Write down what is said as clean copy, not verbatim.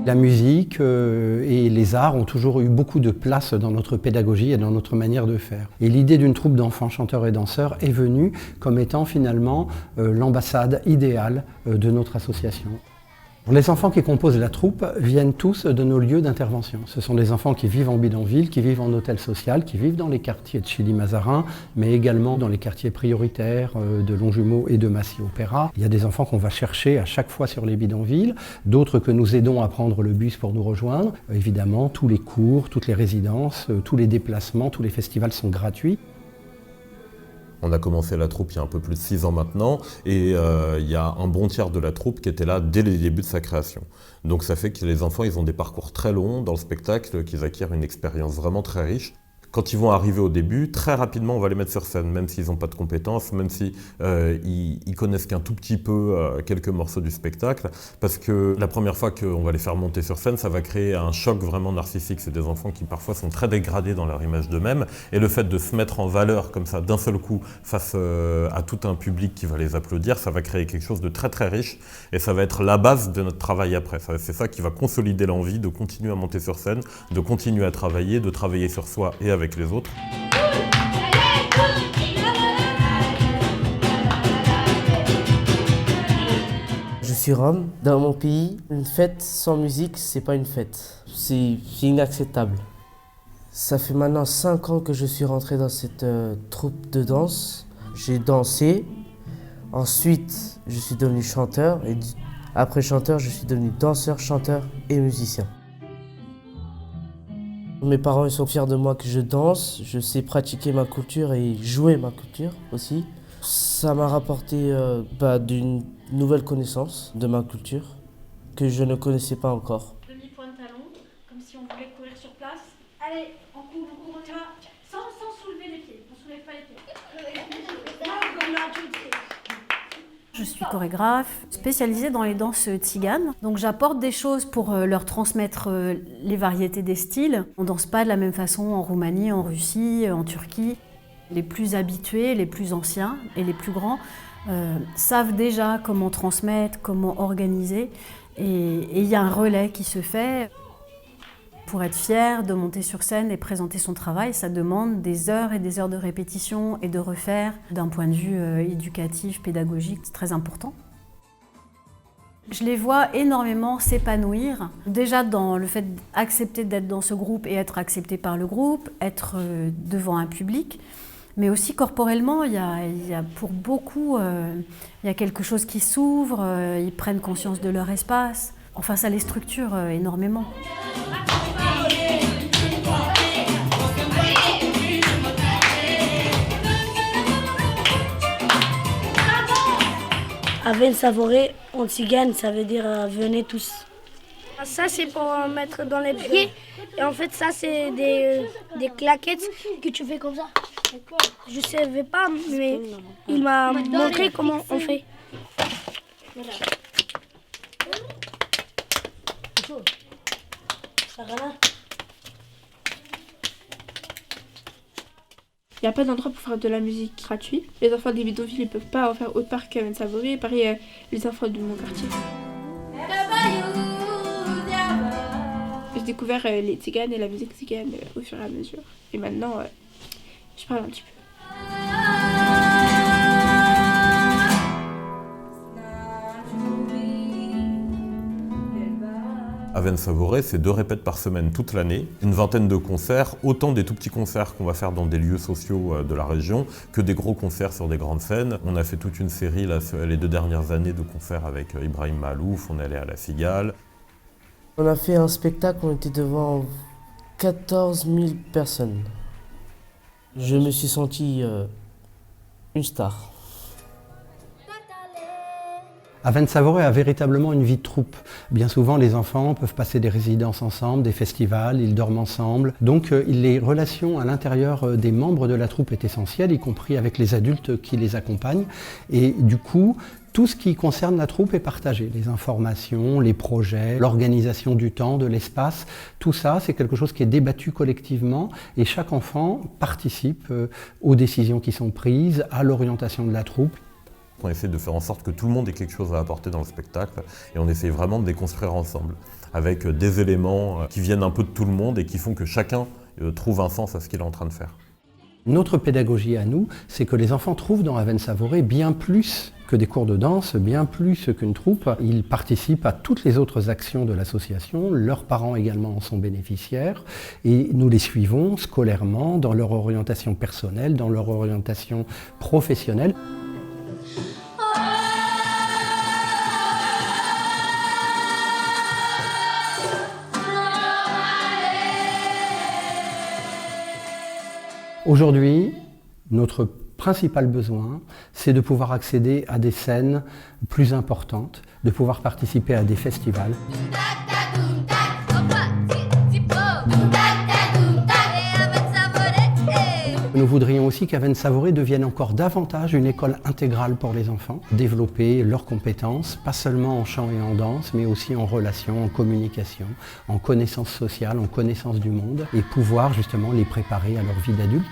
La musique et les arts ont toujours eu beaucoup de place dans notre pédagogie et dans notre manière de faire. Et l'idée d'une troupe d'enfants chanteurs et danseurs est venue comme étant finalement l'ambassade idéale de notre association. Les enfants qui composent la troupe viennent tous de nos lieux d'intervention. Ce sont des enfants qui vivent en bidonville, qui vivent en hôtel social, qui vivent dans les quartiers de Chilly-Mazarin, mais également dans les quartiers prioritaires de Longjumeau et de Massy-Opéra. Il y a des enfants qu'on va chercher à chaque fois sur les bidonvilles, d'autres que nous aidons à prendre le bus pour nous rejoindre. Évidemment, tous les cours, toutes les résidences, tous les déplacements, tous les festivals sont gratuits. On a commencé la troupe il y a un peu plus de 6 ans maintenant et il y a un bon tiers de la troupe qui était là dès les débuts de sa création. Donc ça fait que les enfants ils ont des parcours très longs dans le spectacle, qu'ils acquièrent une expérience vraiment très riche. Quand ils vont arriver au début, très rapidement on va les mettre sur scène, même s'ils n'ont pas de compétences, même si ils connaissent qu'un tout petit peu quelques morceaux du spectacle, parce que la première fois qu'on va les faire monter sur scène, ça va créer un choc vraiment narcissique. C'est des enfants qui parfois sont très dégradés dans leur image d'eux-mêmes, et le fait de se mettre en valeur comme ça d'un seul coup face à tout un public qui va les applaudir, ça va créer quelque chose de très très riche, et ça va être la base de notre travail après. C'est ça qui va consolider l'envie de continuer à monter sur scène, de continuer à travailler, de travailler sur soi et avec les autres. Je suis Rome. Dans mon pays, une fête sans musique, c'est pas une fête. C'est inacceptable. Ça fait maintenant 5 ans que je suis rentré dans cette troupe de danse. J'ai dansé. Ensuite, je suis devenu chanteur. Et après chanteur, je suis devenu danseur, chanteur et musicien. Mes parents ils sont fiers de moi que je danse, je sais pratiquer ma culture et jouer ma culture aussi. Ça m'a rapporté d'une nouvelle connaissance de ma culture que je ne connaissais pas encore. Demi-point de talon, comme si on voulait courir sur place. Allez, on court, on y va. Sans soulever les pieds, on ne soulève pas les pieds. Comme l'adulte. Je suis chorégraphe spécialisée dans les danses tziganes. Donc j'apporte des choses pour leur transmettre les variétés des styles. On ne danse pas de la même façon en Roumanie, en Russie, en Turquie. Les plus habitués, les plus anciens et les plus grands savent déjà comment transmettre, comment organiser. Et il y a un relais qui se fait. Pour être fier de monter sur scène et présenter son travail, ça demande des heures et des heures de répétition et de refaire d'un point de vue éducatif, pédagogique, c'est très important. Je les vois énormément s'épanouir, déjà dans le fait d'accepter d'être dans ce groupe et être accepté par le groupe, être devant un public, mais aussi corporellement, il y a pour beaucoup, il y a quelque chose qui s'ouvre, ils prennent conscience de leur espace, enfin ça les structure énormément. Aven Savoré, en tzigane, ça veut dire venez tous. Ça c'est pour mettre dans les pieds et en fait ça c'est des claquettes que tu fais comme ça. Je savais pas mais il m'a montré comment on fait. Il n'y a pas d'endroit pour faire de la musique gratuit. Les enfants des bidonvilles ne peuvent pas en faire autre part qu'Aven Savoré. Pareil, les enfants de mon quartier. J'ai découvert les tziganes et la musique tzigane au fur et à mesure. Et maintenant, je parle un petit peu. Aven Savoré, c'est 2 répètes par semaine toute l'année, une vingtaine de concerts, autant des tout petits concerts qu'on va faire dans des lieux sociaux de la région que des gros concerts sur des grandes scènes. On a fait toute une série là, les 2 dernières années de concerts avec Ibrahim Malouf, on est allé à la Cigale. On a fait un spectacle, on était devant 14 000 personnes. Je me suis senti une star. Aven Savoré a véritablement une vie de troupe. Bien souvent, les enfants peuvent passer des résidences ensemble, des festivals, ils dorment ensemble. Donc les relations à l'intérieur des membres de la troupe est essentielle, y compris avec les adultes qui les accompagnent. Et du coup, tout ce qui concerne la troupe est partagé. Les informations, les projets, l'organisation du temps, de l'espace, tout ça, c'est quelque chose qui est débattu collectivement et chaque enfant participe aux décisions qui sont prises, à l'orientation de la troupe. On essaie de faire en sorte que tout le monde ait quelque chose à apporter dans le spectacle et on essaie vraiment de déconstruire ensemble avec des éléments qui viennent un peu de tout le monde et qui font que chacun trouve un sens à ce qu'il est en train de faire. Notre pédagogie à nous, c'est que les enfants trouvent dans Aven Savouré bien plus que des cours de danse, bien plus qu'une troupe. Ils participent à toutes les autres actions de l'association, leurs parents également en sont bénéficiaires, et nous les suivons scolairement dans leur orientation personnelle, dans leur orientation professionnelle. Aujourd'hui, notre principal besoin, c'est de pouvoir accéder à des scènes plus importantes, de pouvoir participer à des festivals. Nous voudrions aussi qu'Aven Savouré devienne encore davantage une école intégrale pour les enfants, développer leurs compétences, pas seulement en chant et en danse, mais aussi en relations, en communication, en connaissance sociale, en connaissance du monde, et pouvoir justement les préparer à leur vie d'adulte.